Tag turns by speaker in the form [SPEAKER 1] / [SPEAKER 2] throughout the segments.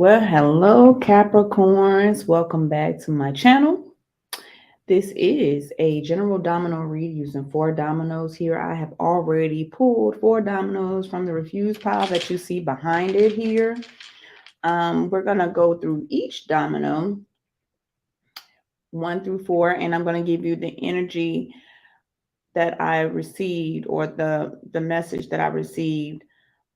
[SPEAKER 1] Well, hello, Capricorns. Welcome back to my channel. This is a general domino read using four dominoes here. I have already pulled four dominoes from the refuse pile that you see behind it here. We're going to go through each domino, one through four, and I'm going to give you the energy that I received or the message that I received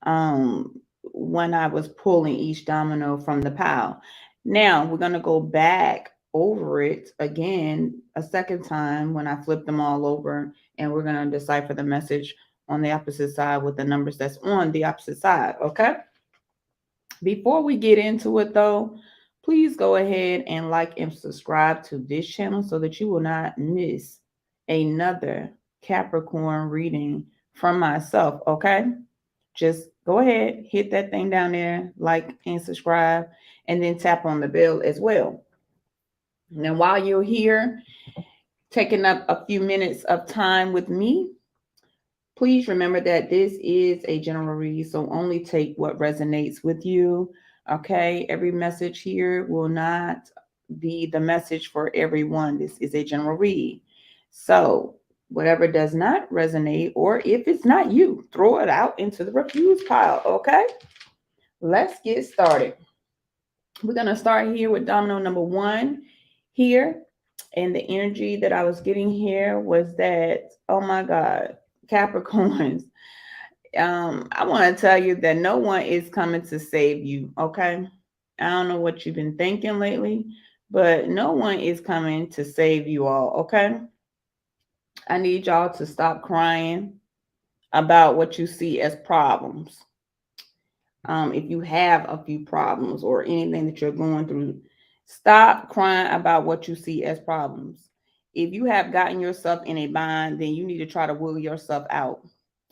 [SPEAKER 1] um, when I was pulling each domino from the pile. Now we're going to go back over it again a second time when I flip them all over, and we're going to decipher the message on the opposite side with the numbers that's on the opposite side. Okay. Before we get into it though, please go ahead and like and subscribe to this channel so that you will not miss another Capricorn reading from myself. Okay. Just go ahead, hit that thing down there, like and subscribe, and then tap on the bell as well. Now, while you're here, taking up a few minutes of time with me, please remember that this is a general read, so only take what resonates with you. Okay, every message here will not be the message for everyone. This is a general read. So, whatever does not resonate, or if it's not you, throw it out into the refuse pile. Okay, let's get started. We're going to start here with domino number one here. And the energy that I was getting here was that, oh my God, Capricorns, I want to tell you that no one is coming to save you. Okay. I don't know what you've been thinking lately, but no one is coming to save you all. Okay. I need y'all to stop crying about what you see as problems. If you have a few problems or anything that you're going through, stop crying about what you see as problems. If you have gotten yourself in a bind, then you need to try to will yourself out.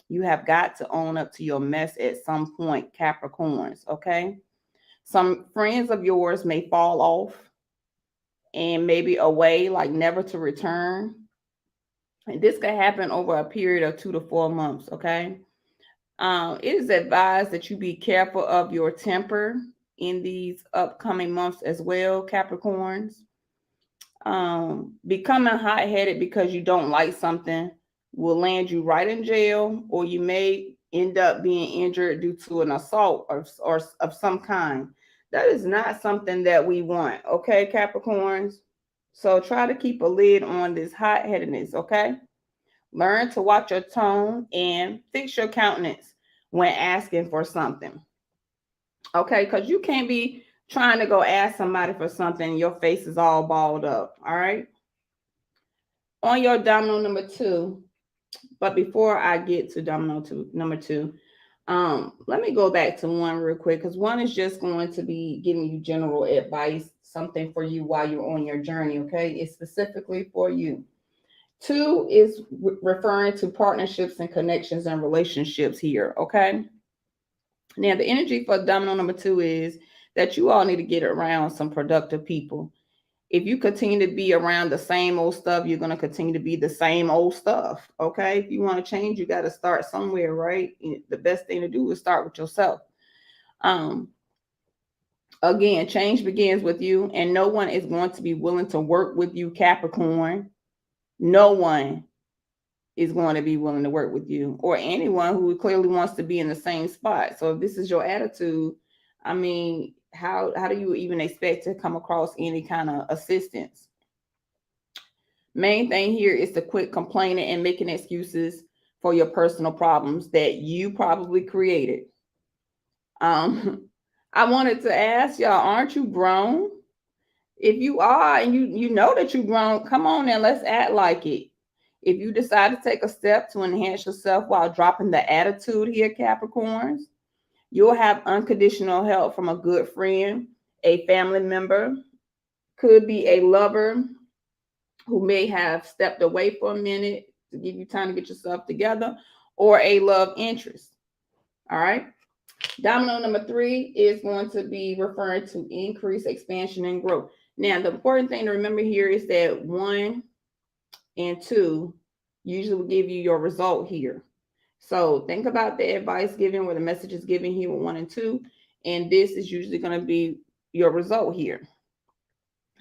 [SPEAKER 1] You have got to own up to your mess at some point, Capricorns, okay? Some friends of yours may fall off and maybe away, like never to return. And this could happen over a period of 2 to 4 months, okay? It is advised that you be careful of your temper in these upcoming months as well, Capricorns. Becoming hot headed because you don't like something will land you right in jail, or you may end up being injured due to an assault or of some kind. That is not something that we want, okay, Capricorns? So try to keep a lid on this hot headedness, okay? Learn to watch your tone and fix your countenance when asking for something. Okay, because you can't be trying to go ask somebody for something, your face is all balled up. All right. On your domino number two, but before I get to number two, let me go back to one real quick because one is just going to be giving you general advice, something for you while you're on your journey. Okay, it's specifically for you. Two is referring to partnerships and connections and relationships here. Okay. Now, the energy for domino number two is that you all need to get around some productive people. If you continue to be around the same old stuff, you're going to continue to be the same old stuff. Okay. If you want to change, you got to start somewhere, right? The best thing to do is start with yourself. Um, Again, change begins with you, and no one is going to be willing to work with you, Capricorn. No one is going to be willing to work with you, or anyone who clearly wants to be in the same spot. So if this is your attitude, I mean, how do you even expect to come across any kind of assistance? Main thing here is to quit complaining and making excuses for your personal problems that you probably created. I wanted to ask y'all, aren't you grown? If you are, and you know that you've grown, come on and let's act like it. If you decide to take a step to enhance yourself while dropping the attitude here, Capricorns, you'll have unconditional help from a good friend, a family member, could be a lover who may have stepped away for a minute to give you time to get yourself together, or a love interest. All right. Domino number three is going to be referring to increase, expansion, and growth. Now, the important thing to remember here is that one and two usually will give you your result here. So think about the advice given, where the message is given here with one and two, And this is usually going to be your result here.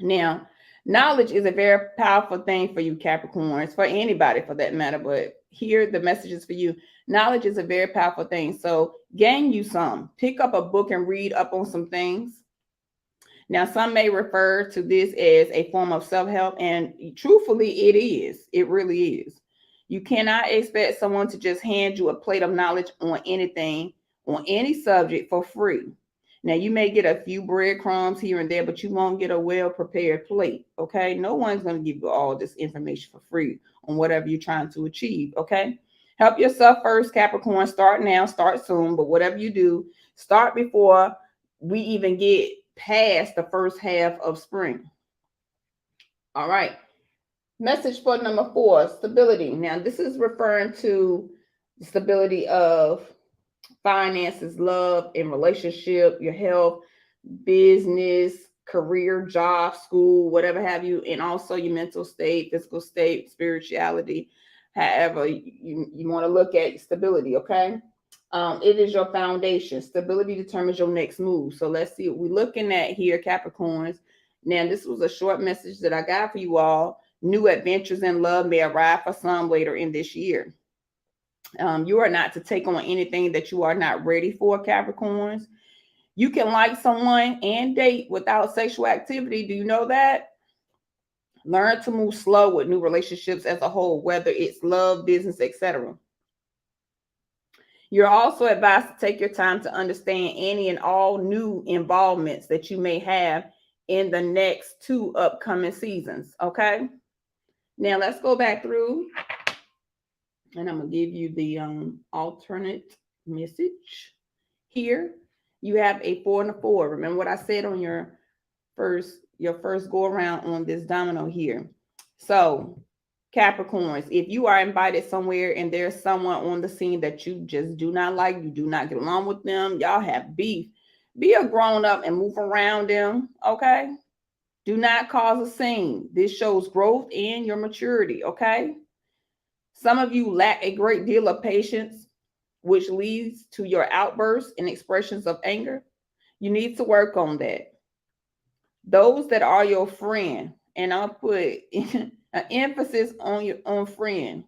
[SPEAKER 1] Now, knowledge is a very powerful thing for you, Capricorns, for anybody for that matter. But here, the message is for you. Knowledge is a very powerful thing. So gain you some. Pick up a book and read up on some things. Now, some may refer to this as a form of self-help, and truthfully, it is. It really is. You cannot expect someone to just hand you a plate of knowledge on anything, on any subject for free. Now, you may get a few breadcrumbs here and there, but you won't get a well-prepared plate, okay? No one's going to give you all this information for free on whatever you're trying to achieve, okay? Help yourself first, Capricorn. Start now, start soon, but whatever you do, start before we even get past the first half of spring. All right. Message for number 4, stability. Now, this is referring to the stability of finances, love, and relationship, your health, business, career, job, school, whatever have you, and also your mental state, physical state, spirituality, however you want to look at stability, okay? It is your foundation. Stability determines your next move. So let's see what we're looking at here, Capricorns. Now, this was a short message that I got for you all. New adventures in love may arrive for some later in this year. You are not to take on anything that you are not ready for, Capricorns. You can like someone and date without sexual activity. Do you know that? Learn to move slow with new relationships as a whole, whether it's love, business, etc. You're also advised to take your time to understand any and all new involvements that you may have in the next 2 upcoming seasons. Okay. Now let's go back through, and I'm gonna give you the alternate message here. You have a 4 and a 4. Remember what I said on your first go around on this domino here. So Capricorns, if you are invited somewhere and there's someone on the scene that you just do not like, you do not get along with them, y'all have beef, be a grown up and move around them, okay? Do not cause a scene. This shows growth and your maturity, okay? Some of you lack a great deal of patience, which leads to your outbursts and expressions of anger. You need to work on that. Those that are your friend, and I'll put an emphasis on your own friend.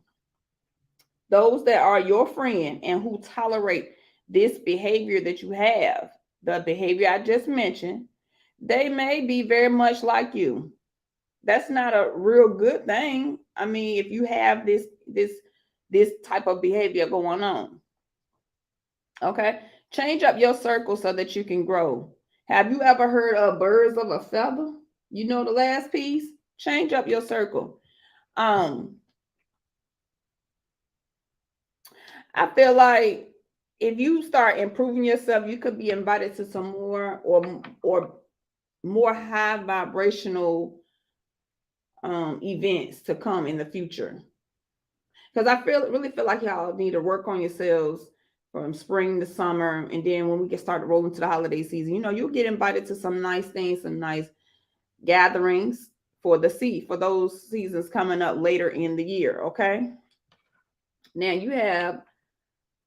[SPEAKER 1] Those that are your friend and who tolerate this behavior that you have, the behavior I just mentioned, they may be very much like you. That's not a real good thing. I mean, if you have this type of behavior going on. Okay? Change up your circle so that you can grow. Have you ever heard of birds of a feather? You know the last piece? Change up your circle. I feel like if you start improving yourself, you could be invited to some more or more high vibrational events to come in the future. Because I really feel like y'all need to work on yourselves from spring to summer, and then when we get started rolling to the holiday season, you'll get invited to some nice things, some nice gatherings for those seasons coming up later in the year. Okay. Now you have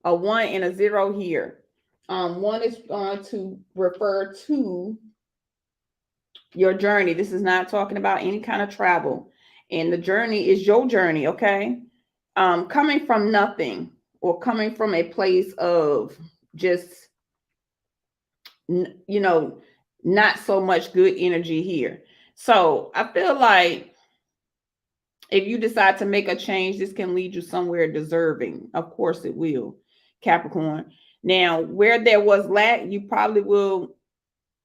[SPEAKER 1] a 1 and a 0 here. 1 is going to refer to your journey. This is not talking about any kind of travel, and the journey is your journey. Okay. Coming from nothing or coming from a place of just, not so much good energy here. So I feel like if you decide to make a change, this can lead you somewhere deserving. Of course it will, Capricorn. Now, where there was lack, you probably will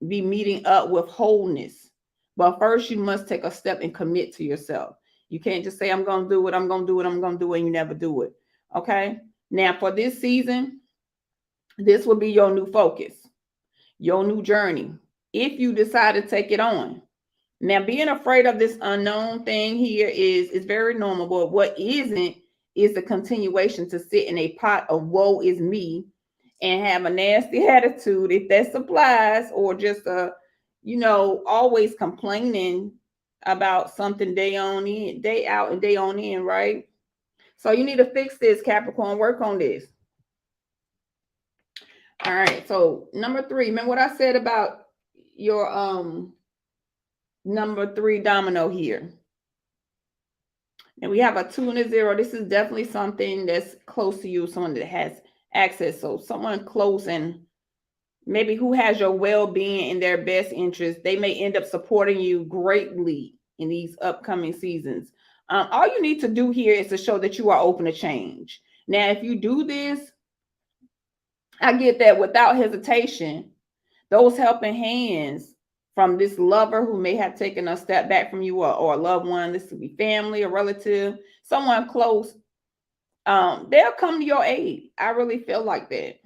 [SPEAKER 1] be meeting up with wholeness. But first, you must take a step and commit to yourself. You can't just say, I'm going to do it, I'm going to do it, I'm going to do it, and you never do it. Okay? Now, for this season, this will be your new focus, your new journey, if you decide to take it on. Now, being afraid of this unknown thing here is very normal, but what isn't is the continuation to sit in a pot of woe is me and have a nasty attitude, if that applies, or just always complaining about something day on in, day out and day on in, right? So you need to fix this, Capricorn. Work on this. All right. So number 3, remember what I said about your number 3 domino here. And we have a 2 and a 0. This is definitely something that's close to you, someone that has access. So someone close and maybe who has your well-being in their best interest. They may end up supporting you greatly in these upcoming seasons. All you need to do here is to show that you are open to change. Now, if you do this, I get that without hesitation, those helping hands from this lover who may have taken a step back from you, or a loved one, this could be family, a relative, someone close, they'll come to your aid. I really feel like that.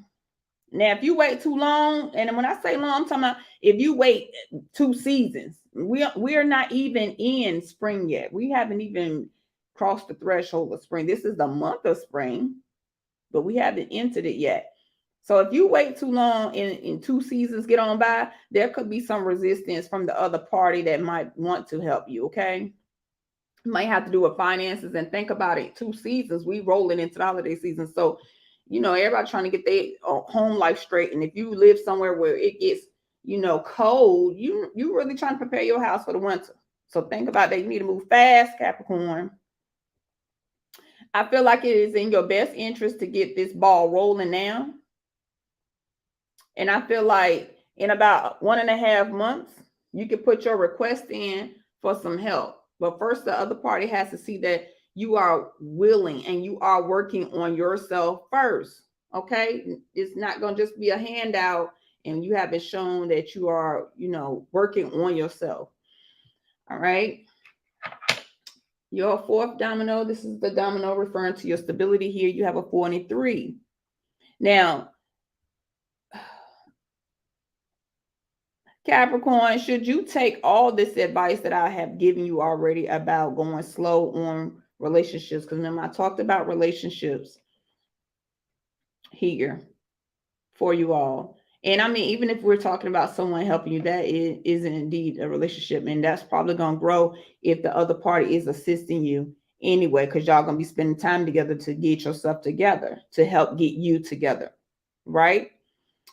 [SPEAKER 1] Now, if you wait too long, and when I say long, I'm talking about if you wait 2 seasons, we're not even in spring yet. We haven't even crossed the threshold of spring. This is the month of spring, but we haven't entered it yet. So if you wait too long and 2 seasons get on by, there could be some resistance from the other party that might want to help you, okay? You might have to do with finances, and think about it. 2 seasons, we rolling into the holiday season. So, everybody trying to get their home life straight. And if you live somewhere where it gets, cold, you really trying to prepare your house for the winter. So think about that. You need to move fast, Capricorn. I feel like it is in your best interest to get this ball rolling now. And I feel like in about 1.5 months, you can put your request in for some help. But first, the other party has to see that you are willing and you are working on yourself first. Okay. It's not going to just be a handout and you haven't shown that you are, working on yourself. All right. Your 4th domino, this is the domino referring to your stability here. You have a 4 and a 3. Now, Capricorn, should you take all this advice that I have given you already about going slow on relationships? Because remember, I talked about relationships here for you all. And I mean, even if we're talking about someone helping you, that isn't indeed a relationship. And that's probably going to grow if the other party is assisting you anyway, because y'all going to be spending time together to get yourself together, to help get you together, right?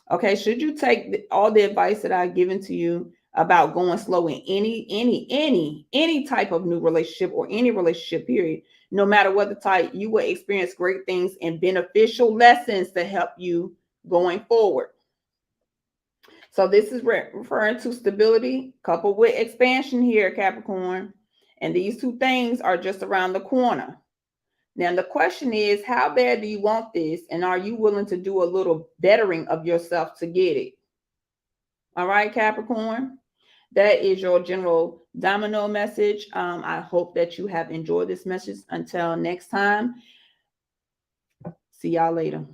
[SPEAKER 1] Okay, should you take all the advice that I've given to you about going slow in any type of new relationship or any relationship period, no matter what the type, you will experience great things and beneficial lessons to help you going forward. So this is referring to stability coupled with expansion here, Capricorn. And these 2 things are just around the corner. Now, the question is, how bad do you want this? And are you willing to do a little bettering of yourself to get it? All right, Capricorn. That is your general domino message. I hope that you have enjoyed this message. Until next time, see y'all later.